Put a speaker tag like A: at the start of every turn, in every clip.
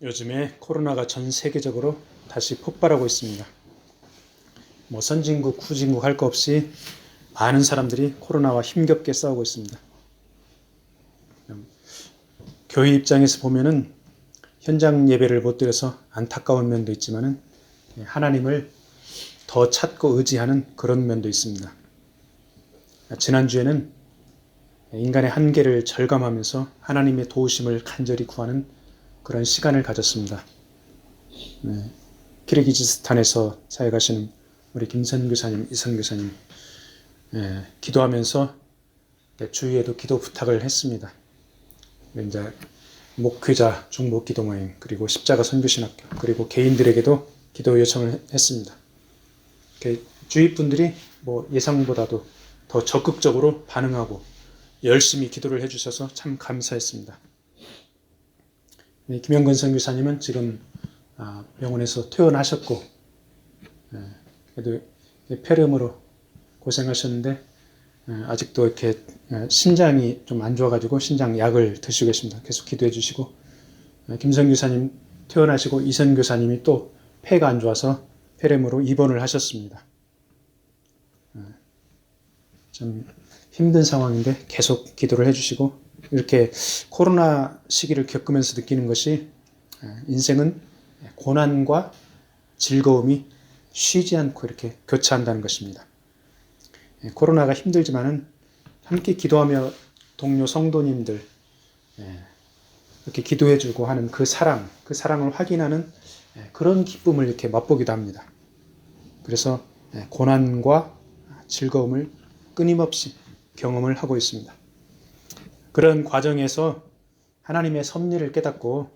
A: 요즘에 코로나가 전 세계적으로 다시 폭발하고 있습니다. 선진국, 후진국 할 거 없이 많은 사람들이 코로나와 힘겹게 싸우고 있습니다. 교회 입장에서 보면은 현장 예배를 못 드려서 안타까운 면도 있지만은 하나님을 더 찾고 의지하는 그런 면도 있습니다. 지난주에는 인간의 한계를 절감하면서 하나님의 도우심을 간절히 구하는 그런 시간을 가졌습니다. 키르기즈스탄에서 사역하시는 우리 김선 교사님, 이선 교사님 기도하면서 주위에도 기도 부탁을 했습니다. 이제 목회자 중보 기도 모임, 그리고 십자가 선교신학교, 그리고 개인들에게도 기도 요청을 했습니다. 주위 분들이 예상보다도 더 적극적으로 반응하고 열심히 기도를 해주셔서 참 감사했습니다. 김영건 선교사님은 지금 병원에서 퇴원하셨고, 그래도 폐렴으로 고생하셨는데 아직도 이렇게 신장이 좀 안 좋아가지고 신장 약을 드시고 계십니다. 계속 기도해 주시고, 김선 교사님 퇴원하시고 이선 교사님이 또 폐가 안 좋아서 폐렴으로 입원을 하셨습니다. 좀 힘든 상황인데 계속 기도를 해주시고, 이렇게 코로나 시기를 겪으면서 느끼는 것이 인생은 고난과 즐거움이 쉬지 않고 이렇게 교차한다는 것입니다. 코로나가 힘들지만은 함께 기도하며 동료 성도님들 이렇게 기도해주고 하는 그 사랑을 확인하는 그런 기쁨을 이렇게 맛보기도 합니다. 그래서 고난과 즐거움을 끊임없이 경험을 하고 있습니다. 그런 과정에서 하나님의 섭리를 깨닫고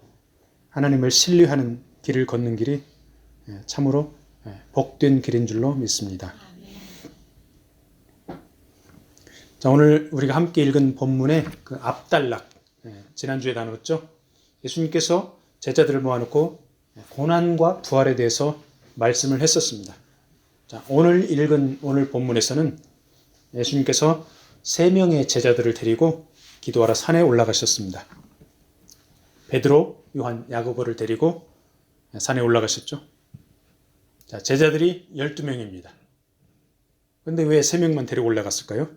A: 하나님을 신뢰하는 길을 걷는 길이 참으로 복된 길인 줄로 믿습니다. 자, 오늘 우리가 함께 읽은 본문의 그 앞단락, 지난주에 나눴죠. 예수님께서 제자들을 모아놓고 고난과 부활에 대해서 말씀을 했었습니다. 자, 오늘 읽은 오늘 본문에서는 예수님께서 3명의 제자들을 데리고 기도하러 산에 올라가셨습니다. 베드로, 요한, 야고보를 데리고 산에 올라가셨죠. 자, 제자들이 12명입니다. 그런데 왜 3명만 데리고 올라갔을까요?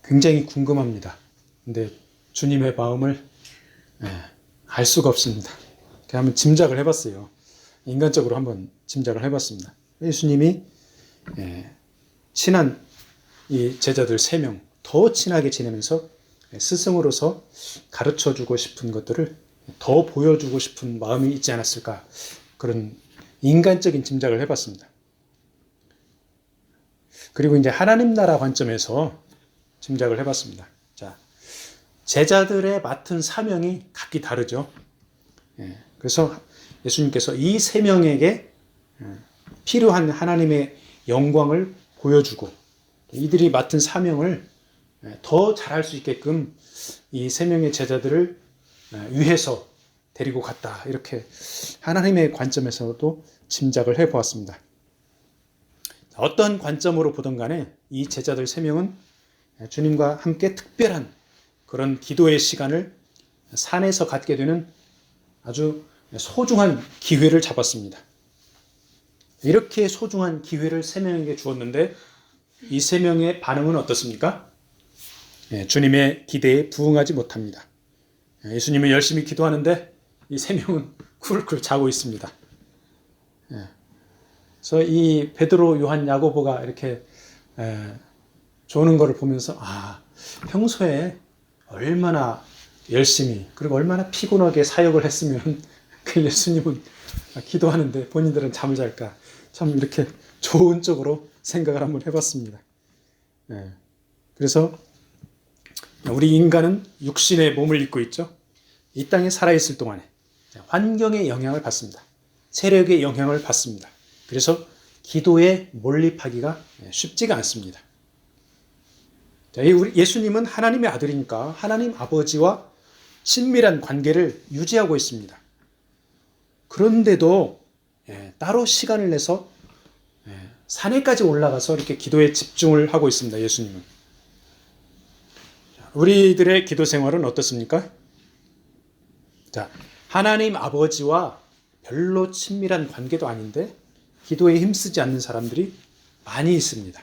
A: 굉장히 궁금합니다. 근데 주님의 마음을 알 수가 없습니다. 한번 짐작을 해봤어요. 인간적으로 한번 짐작을 해봤습니다. 예수님이 친한 이 제자들 3명 더 친하게 지내면서 스승으로서 가르쳐주고 싶은 것들을 더 보여주고 싶은 마음이 있지 않았을까, 그런 인간적인 짐작을 해봤습니다. 그리고 이제 하나님 나라 관점에서 짐작을 해봤습니다. 자, 제자들의 맡은 사명이 각기 다르죠. 그래서 예수님께서 이 3명에게 필요한 하나님의 영광을 보여주고 이들이 맡은 사명을 더 잘할 수 있게끔 이 3명의 제자들을 위해서 데리고 갔다, 이렇게 하나님의 관점에서도 짐작을 해보았습니다. 어떤 관점으로 보든 간에 이 제자들 3명은 주님과 함께 특별한 그런 기도의 시간을 산에서 갖게 되는 아주 소중한 기회를 잡았습니다. 이렇게 소중한 기회를 3명에게 주었는데 이 3명의 반응은 어떻습니까? 주님의 기대에 부응하지 못합니다. 예수님은 열심히 기도하는데 이 3명은 쿨쿨 자고 있습니다. 그래서 이 베드로, 요한, 야고보가 이렇게 조는 것을 보면서 평소에 얼마나 열심히 그리고 얼마나 피곤하게 사역을 했으면 그 예수님은 기도하는데 본인들은 잠을 잘까, 참 이렇게 좋은 쪽으로 생각을 한번 해봤습니다. 그래서 우리 인간은 육신의 몸을 입고 있죠. 이 땅에 살아있을 동안에 환경의 영향을 받습니다. 세력의 영향을 받습니다. 그래서 기도에 몰입하기가 쉽지가 않습니다. 예수님은 하나님의 아들이니까 하나님 아버지와 친밀한 관계를 유지하고 있습니다. 그런데도 따로 시간을 내서 산에까지 올라가서 이렇게 기도에 집중을 하고 있습니다. 예수님은. 우리들의 기도 생활은 어떻습니까? 자, 하나님 아버지와 별로 친밀한 관계도 아닌데 기도에 힘쓰지 않는 사람들이 많이 있습니다.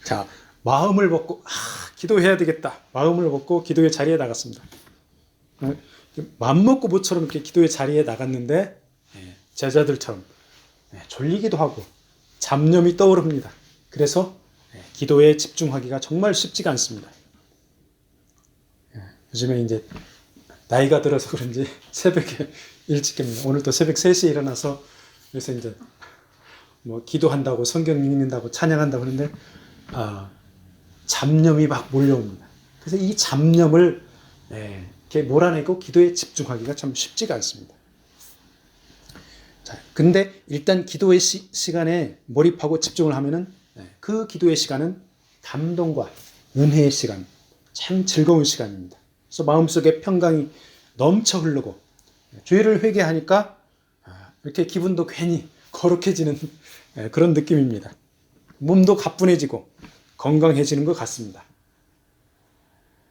A: 자, 마음을 먹고 기도해야 되겠다. 마음을 먹고 기도의 자리에 나갔습니다. 맘먹고 모처럼 이렇게 기도의 자리에 나갔는데 제자들처럼 졸리기도 하고 잡념이 떠오릅니다. 그래서 기도에 집중하기가 정말 쉽지가 않습니다. 요즘에 이제 나이가 들어서 그런지 새벽에 일찍 깹니다. 오늘도 새벽 3시에 일어나서 그래서 이제 뭐 기도한다고 성경 읽는다고 찬양한다고 하는데 잡념이 막 몰려옵니다. 그래서 이 잡념을 이렇게 몰아내고 기도에 집중하기가 참 쉽지가 않습니다. 자, 근데 일단 기도의 시간에 몰입하고 집중을 하면은 그 기도의 시간은 감동과 은혜의 시간, 참 즐거운 시간입니다. 그래서 마음속에 평강이 넘쳐 흐르고 죄를 회개하니까 이렇게 기분도 괜히 거룩해지는 그런 느낌입니다. 몸도 가뿐해지고 건강해지는 것 같습니다.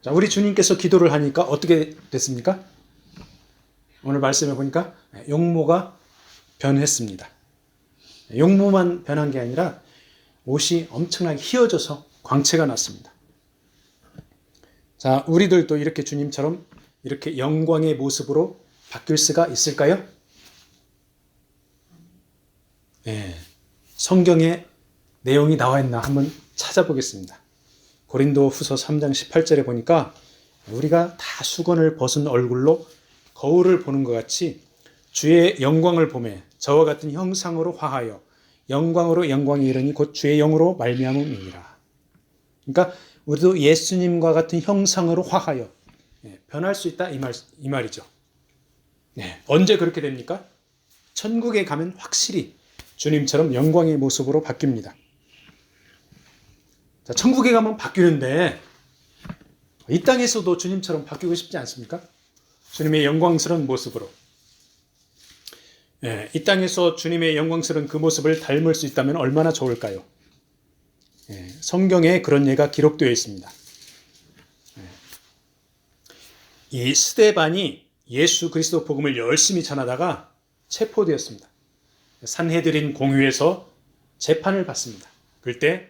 A: 자, 우리 주님께서 기도를 하니까 어떻게 됐습니까? 오늘 말씀해 보니까 용모가 변했습니다. 용모만 변한 게 아니라 옷이 엄청나게 휘어져서 광채가 났습니다. 자, 우리들도 이렇게 주님처럼 이렇게 영광의 모습으로 바뀔 수가 있을까요? 성경에 내용이 나와 있나 한번 찾아보겠습니다. 고린도 후서 3장 18절에 보니까 우리가 다 수건을 벗은 얼굴로 거울을 보는 것 같이 주의 영광을 보매 저와 같은 형상으로 화하여 영광으로 영광이 이르니 곧 주의 영으로 말미암음이니라. 그러니까 우리도 예수님과 같은 형상으로 화하여 변할 수 있다 이 말이죠. 언제 그렇게 됩니까? 천국에 가면 확실히 주님처럼 영광의 모습으로 바뀝니다. 자, 천국에 가면 바뀌는데 이 땅에서도 주님처럼 바뀌고 싶지 않습니까? 주님의 영광스러운 모습으로. 이 땅에서 주님의 영광스러운 그 모습을 닮을 수 있다면 얼마나 좋을까요? 성경에 그런 예가 기록되어 있습니다. 이 스데반이 예수 그리스도 복음을 열심히 전하다가 체포되었습니다. 산헤드린 공회에서 재판을 받습니다. 그럴 때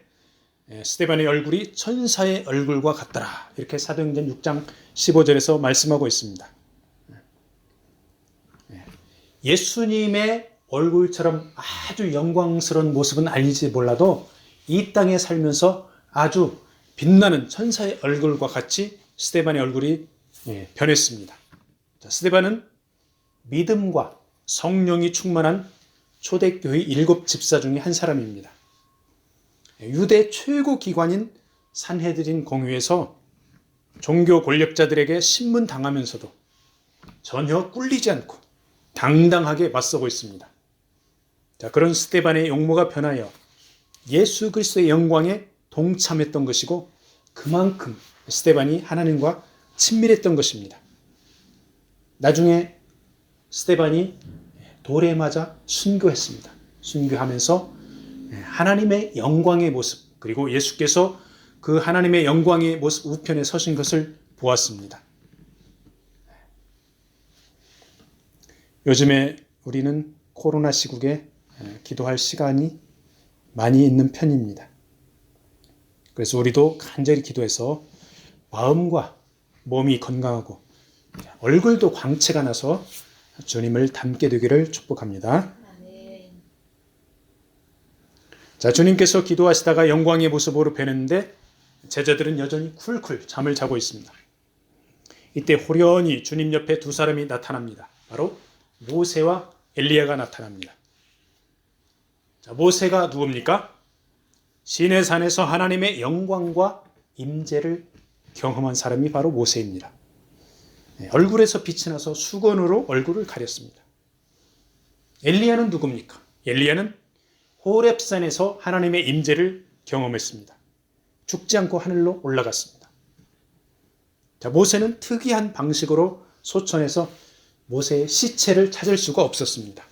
A: 스데반의 얼굴이 천사의 얼굴과 같더라. 이렇게 사도행전 6장 15절에서 말씀하고 있습니다. 예수님의 얼굴처럼 아주 영광스러운 모습은 아닐지 몰라도 이 땅에 살면서 아주 빛나는 천사의 얼굴과 같이 스데반의 얼굴이 변했습니다. 스데반은 믿음과 성령이 충만한 초대교회 7 집사 중에 한 사람입니다. 유대 최고 기관인 산헤드린 공회에서 종교 권력자들에게 신문당하면서도 전혀 꿀리지 않고 당당하게 맞서고 있습니다. 자, 그런 스데반의 용모가 변하여 예수 그리스도의 영광에 동참했던 것이고 그만큼 스데반이 하나님과 친밀했던 것입니다. 나중에 스데반이 돌에 맞아 순교했습니다. 순교하면서 하나님의 영광의 모습 그리고 예수께서 그 하나님의 영광의 모습 우편에 서신 것을 보았습니다. 요즘에 우리는 코로나 시국에 기도할 시간이 많이 있는 편입니다. 그래서 우리도 간절히 기도해서 마음과 몸이 건강하고 얼굴도 광채가 나서 주님을 닮게 되기를 축복합니다. 자, 주님께서 기도하시다가 영광의 모습으로 변했는데 제자들은 여전히 쿨쿨 잠을 자고 있습니다. 이때 호련히 주님 옆에 두 사람이 나타납니다. 바로 모세와 엘리야가 나타납니다. 자, 모세가 누굽니까? 시내산에서 하나님의 영광과 임재를 경험한 사람이 바로 모세입니다. 얼굴에서 빛이 나서 수건으로 얼굴을 가렸습니다. 엘리야는 누굽니까? 엘리야는 호렙산에서 하나님의 임재를 경험했습니다. 죽지 않고 하늘로 올라갔습니다. 자, 모세는 특이한 방식으로 소천에서 모세의 시체를 찾을 수가 없었습니다.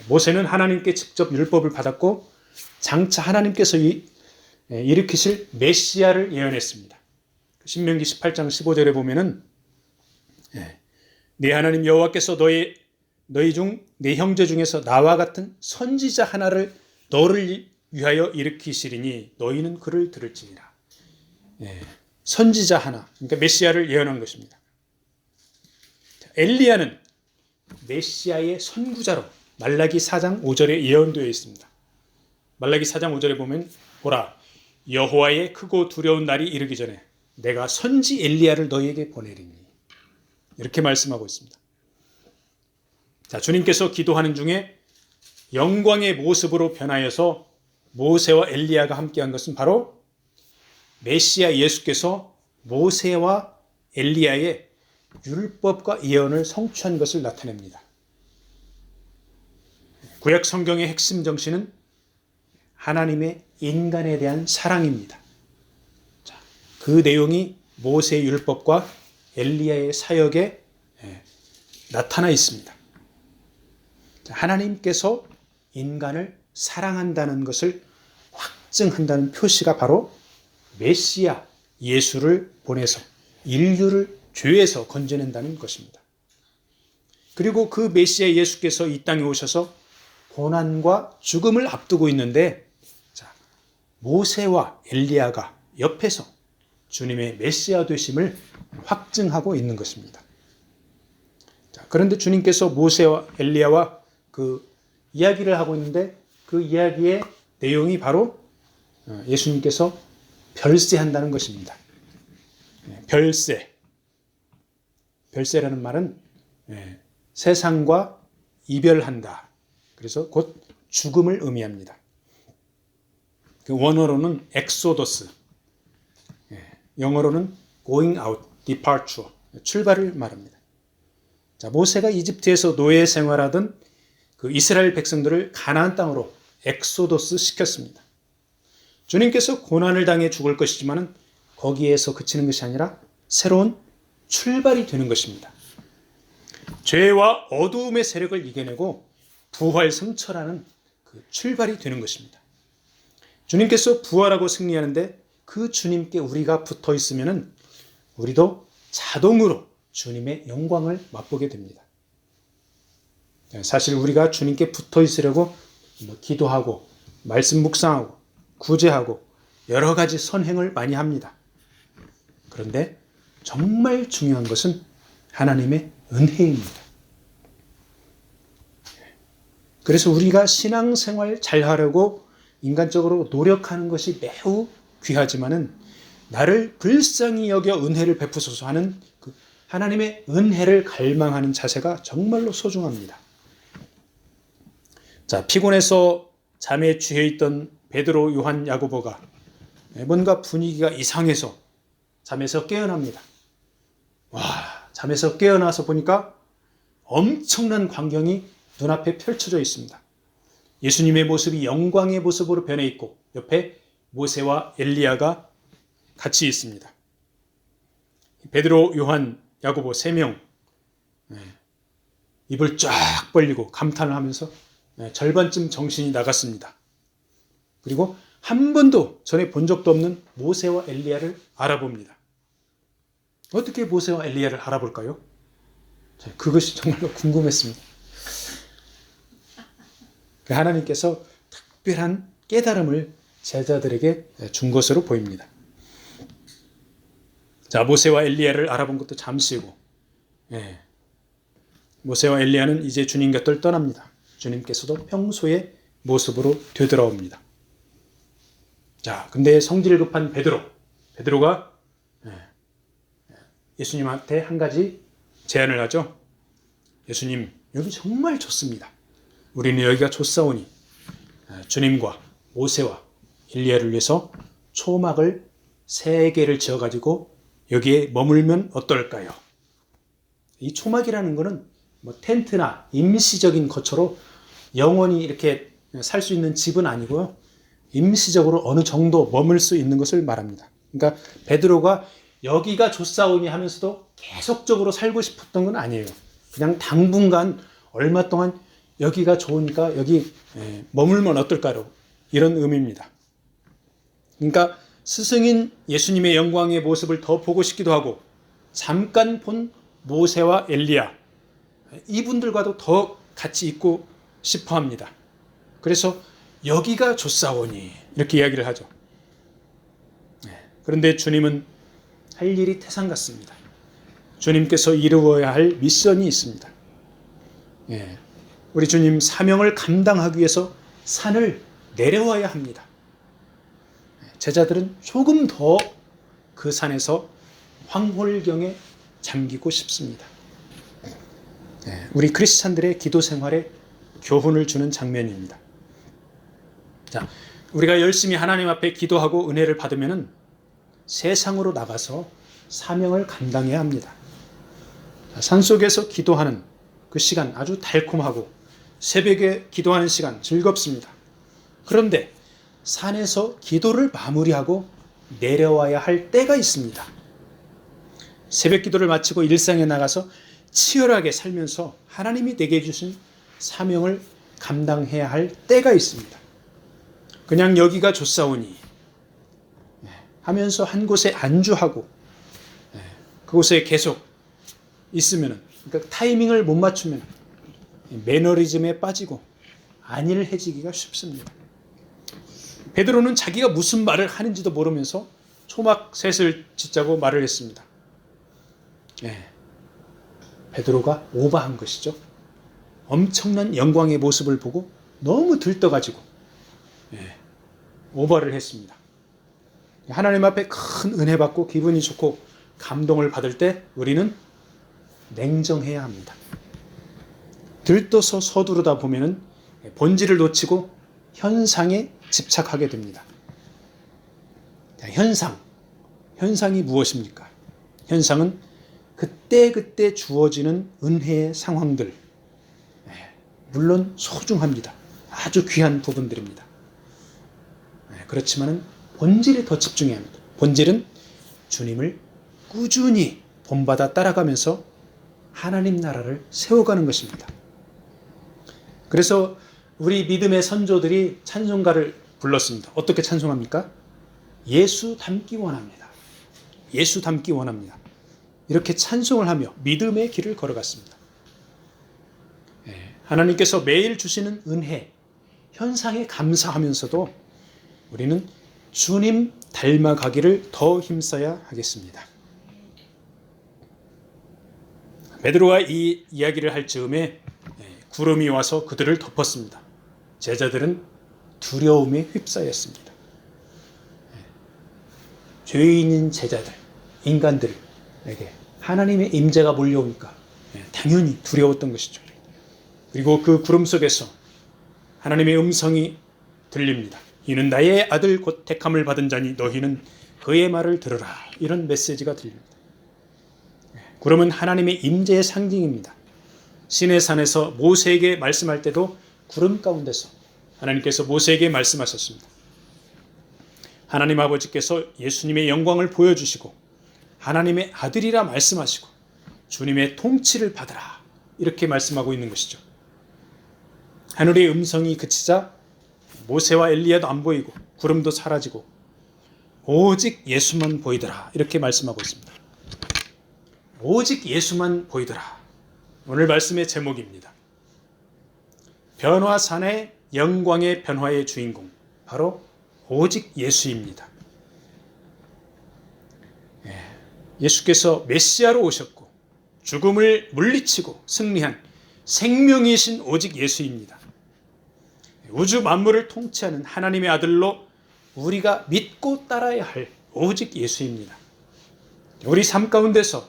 A: 모세는 하나님께 직접 율법을 받았고 장차 하나님께서 일으키실 메시아를 예언했습니다. 신명기 18장 15절에 보면은 네 하나님 여호와께서 너희 중 네 형제 중에서 나와 같은 선지자 하나를 너를 위하여 일으키시리니 너희는 그를 들을지니라. 선지자 하나, 그러니까 메시아를 예언한 것입니다. 엘리야는 메시아의 선구자로 말라기 4장 5절에 예언되어 있습니다. 말라기 4장 5절에 보면 보라 여호와의 크고 두려운 날이 이르기 전에 내가 선지 엘리야를 너희에게 보내리니 이렇게 말씀하고 있습니다. 자, 주님께서 기도하는 중에 영광의 모습으로 변하여서 모세와 엘리야가 함께한 것은 바로 메시아 예수께서 모세와 엘리야의 율법과 예언을 성취한 것을 나타냅니다. 구약 성경의 핵심 정신은 하나님의 인간에 대한 사랑입니다. 자, 그 내용이 모세의 율법과 엘리야의 사역에 나타나 있습니다. 자, 하나님께서 인간을 사랑한다는 것을 확증한다는 표시가 바로 메시아 예수를 보내서 인류를 죄에서 건져낸다는 것입니다. 그리고 그 메시아 예수께서 이 땅에 오셔서 고난과 죽음을 앞두고 있는데 자, 모세와 엘리야가 옆에서 주님의 메시아 되심을 확증하고 있는 것입니다. 자, 그런데 주님께서 모세와 엘리야와 그 이야기를 하고 있는데 그 이야기의 내용이 바로 예수님께서 별세한다는 것입니다. 별세. 별세라는 말은 세상과 이별한다. 그래서 곧 죽음을 의미합니다. 그 원어로는 엑소더스, 영어로는 going out, departure, 출발을 말합니다. 자, 모세가 이집트에서 노예 생활하던 그 이스라엘 백성들을 가나안 땅으로 엑소더스 시켰습니다. 주님께서 고난을 당해 죽을 것이지만 거기에서 그치는 것이 아니라 새로운 출발이 되는 것입니다. 죄와 어두움의 세력을 이겨내고 부활승천하는 그 출발이 되는 것입니다. 주님께서 부활하고 승리하는데 그 주님께 우리가 붙어 있으면 우리도 자동으로 주님의 영광을 맛보게 됩니다. 사실 우리가 주님께 붙어 있으려고 기도하고 말씀 묵상하고 구제하고 여러 가지 선행을 많이 합니다. 그런데 정말 중요한 것은 하나님의 은혜입니다. 그래서 우리가 신앙생활 잘하려고 인간적으로 노력하는 것이 매우 귀하지만은 나를 불쌍히 여겨 은혜를 베푸소서 하는 그 하나님의 은혜를 갈망하는 자세가 정말로 소중합니다. 자, 피곤해서 잠에 취해 있던 베드로, 요한, 야고보가 뭔가 분위기가 이상해서 잠에서 깨어납니다. 잠에서 깨어나서 보니까 엄청난 광경이 눈앞에 펼쳐져 있습니다. 예수님의 모습이 영광의 모습으로 변해 있고 옆에 모세와 엘리야가 같이 있습니다. 베드로, 요한, 야고보 3명 입을 쫙 벌리고 감탄을 하면서 절반쯤 정신이 나갔습니다. 그리고 한 번도 전에 본 적도 없는 모세와 엘리야를 알아봅니다. 어떻게 모세와 엘리야를 알아볼까요? 그것이 정말로 궁금했습니다. 하나님께서 특별한 깨달음을 제자들에게 준 것으로 보입니다. 자, 모세와 엘리야를 알아본 것도 잠시고, 모세와 엘리야는 이제 주님 곁을 떠납니다. 주님께서도 평소의 모습으로 되돌아옵니다. 자, 근데 성질 급한 베드로가 예수님한테 한 가지 제안을 하죠. 예수님, 여기 정말 좋습니다. 우리는 여기가 좋사오니 주님과 모세와 엘리야를 위해서 초막을 3개를 지어가지고 여기에 머물면 어떨까요? 이 초막이라는 것은 텐트나 임시적인 거처로 영원히 이렇게 살 수 있는 집은 아니고요. 임시적으로 어느 정도 머물 수 있는 것을 말합니다. 그러니까 베드로가 여기가 좋사오니 하면서도 계속적으로 살고 싶었던 건 아니에요. 그냥 당분간 얼마 동안 여기가 좋으니까 여기 머물면 어떨까요? 이런 의미입니다. 그러니까 스승인 예수님의 영광의 모습을 더 보고 싶기도 하고 잠깐 본 모세와 엘리야 이분들과도 더 같이 있고 싶어 합니다. 그래서 여기가 좋사오니 이렇게 이야기를 하죠. 그런데 주님은 할 일이 태산 같습니다. 주님께서 이루어야 할 미션이 있습니다. 우리 주님 사명을 감당하기 위해서 산을 내려와야 합니다. 제자들은 조금 더 그 산에서 황홀경에 잠기고 싶습니다. 우리 크리스찬들의 기도 생활에 교훈을 주는 장면입니다. 자, 우리가 열심히 하나님 앞에 기도하고 은혜를 받으면 세상으로 나가서 사명을 감당해야 합니다. 산속에서 기도하는 그 시간 아주 달콤하고 새벽에 기도하는 시간 즐겁습니다. 그런데 산에서 기도를 마무리하고 내려와야 할 때가 있습니다. 새벽 기도를 마치고 일상에 나가서 치열하게 살면서 하나님이 내게 주신 사명을 감당해야 할 때가 있습니다. 그냥 여기가 좋사오니 하면서 한 곳에 안주하고 그곳에 계속 있으면, 그러니까 타이밍을 못 맞추면 매너리즘에 빠지고 안일해지기가 쉽습니다. 베드로는 자기가 무슨 말을 하는지도 모르면서 초막셋을 짓자고 말을 했습니다. 베드로가 오버한 것이죠. 엄청난 영광의 모습을 보고 너무 들떠가지고 오버를 했습니다. 하나님 앞에 큰 은혜 받고 기분이 좋고 감동을 받을 때 우리는 냉정해야 합니다. 들떠서 서두르다 보면 본질을 놓치고 현상에 집착하게 됩니다. 현상이 무엇입니까? 현상은 그때그때 주어지는 은혜의 상황들, 물론 소중합니다. 아주 귀한 부분들입니다. 그렇지만 본질에 더 집중해야 합니다. 본질은 주님을 꾸준히 본받아 따라가면서 하나님 나라를 세워가는 것입니다. 그래서 우리 믿음의 선조들이 찬송가를 불렀습니다. 어떻게 찬송합니까? 예수 닮기 원합니다. 예수 닮기 원합니다. 이렇게 찬송을 하며 믿음의 길을 걸어갔습니다. 하나님께서 매일 주시는 은혜, 현상에 감사하면서도 우리는 주님 닮아가기를 더 힘써야 하겠습니다. 베드로가 이 이야기를 할 즈음에 구름이 와서 그들을 덮었습니다. 제자들은 두려움에 휩싸였습니다. 죄인인 제자들, 인간들에게 하나님의 임재가 몰려오니까 당연히 두려웠던 것이죠. 그리고 그 구름 속에서 하나님의 음성이 들립니다. 이는 나의 아들 곧 택함을 받은 자니 너희는 그의 말을 들으라. 이런 메시지가 들립니다. 구름은 하나님의 임재의 상징입니다. 시내산에서 모세에게 말씀할 때도 구름 가운데서 하나님께서 모세에게 말씀하셨습니다. 하나님 아버지께서 예수님의 영광을 보여주시고 하나님의 아들이라 말씀하시고 주님의 통치를 받으라 이렇게 말씀하고 있는 것이죠. 하늘의 음성이 그치자 모세와 엘리야도 안 보이고 구름도 사라지고 오직 예수만 보이더라 이렇게 말씀하고 있습니다. 오직 예수만 보이더라. 오늘 말씀의 제목입니다. 변화산의 영광의 변화의 주인공 바로 오직 예수입니다. 예수께서 메시아로 오셨고 죽음을 물리치고 승리한 생명이신 오직 예수입니다. 우주 만물을 통치하는 하나님의 아들로 우리가 믿고 따라야 할 오직 예수입니다. 우리 삶 가운데서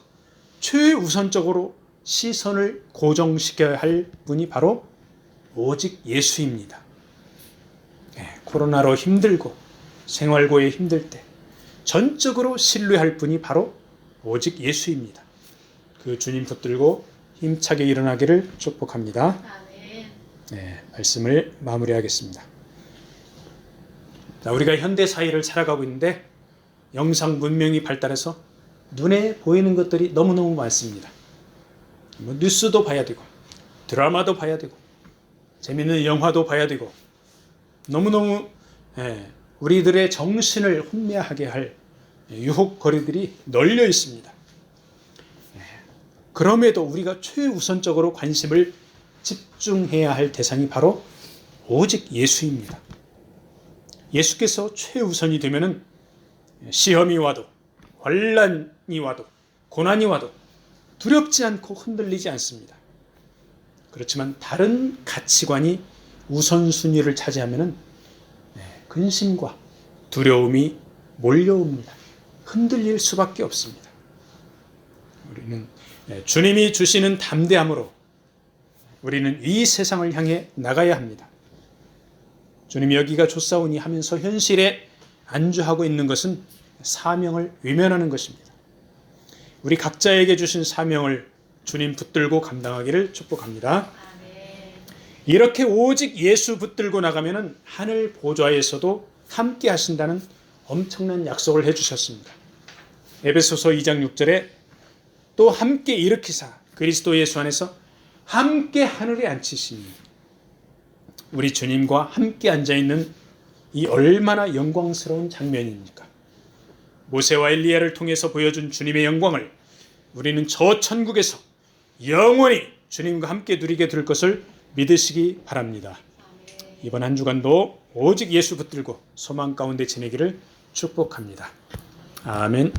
A: 최우선적으로 시선을 고정시켜야 할 분이 바로 오직 예수입니다. 코로나로 힘들고 생활고에 힘들 때 전적으로 신뢰할 분이 바로 오직 예수입니다. 그 주님 붙들고 힘차게 일어나기를 축복합니다. 말씀을 마무리하겠습니다. 우리가 현대 사회를 살아가고 있는데 영상 문명이 발달해서 눈에 보이는 것들이 너무너무 많습니다. 뉴스도 봐야 되고 드라마도 봐야 되고 재미있는 영화도 봐야 되고 너무너무 우리들의 정신을 혼미하게 할 유혹거리들이 널려 있습니다. 그럼에도 우리가 최우선적으로 관심을 집중해야 할 대상이 바로 오직 예수입니다. 예수께서 최우선이 되면은 시험이 와도 환난이 와도 고난이 와도 두렵지 않고 흔들리지 않습니다. 그렇지만 다른 가치관이 우선순위를 차지하면은 근심과 두려움이 몰려옵니다. 흔들릴 수밖에 없습니다. 우리는 주님이 주시는 담대함으로 우리는 이 세상을 향해 나가야 합니다. 주님이 여기가 좋사오니 하면서 현실에 안주하고 있는 것은 사명을 외면하는 것입니다. 우리 각자에게 주신 사명을 주님 붙들고 감당하기를 축복합니다. 이렇게 오직 예수 붙들고 나가면은 하늘 보좌에서도 함께 하신다는 엄청난 약속을 해주셨습니다. 에베소서 2장 6절에 또 함께 일으키사 그리스도 예수 안에서 함께 하늘에 앉히시니, 우리 주님과 함께 앉아있는 이 얼마나 영광스러운 장면입니까? 모세와 엘리야를 통해서 보여준 주님의 영광을 우리는 저 천국에서 영원히 주님과 함께 누리게 될 것을 믿으시기 바랍니다. 이번 한 주간도 오직 예수 붙들고 소망 가운데 지내기를 축복합니다. 아멘.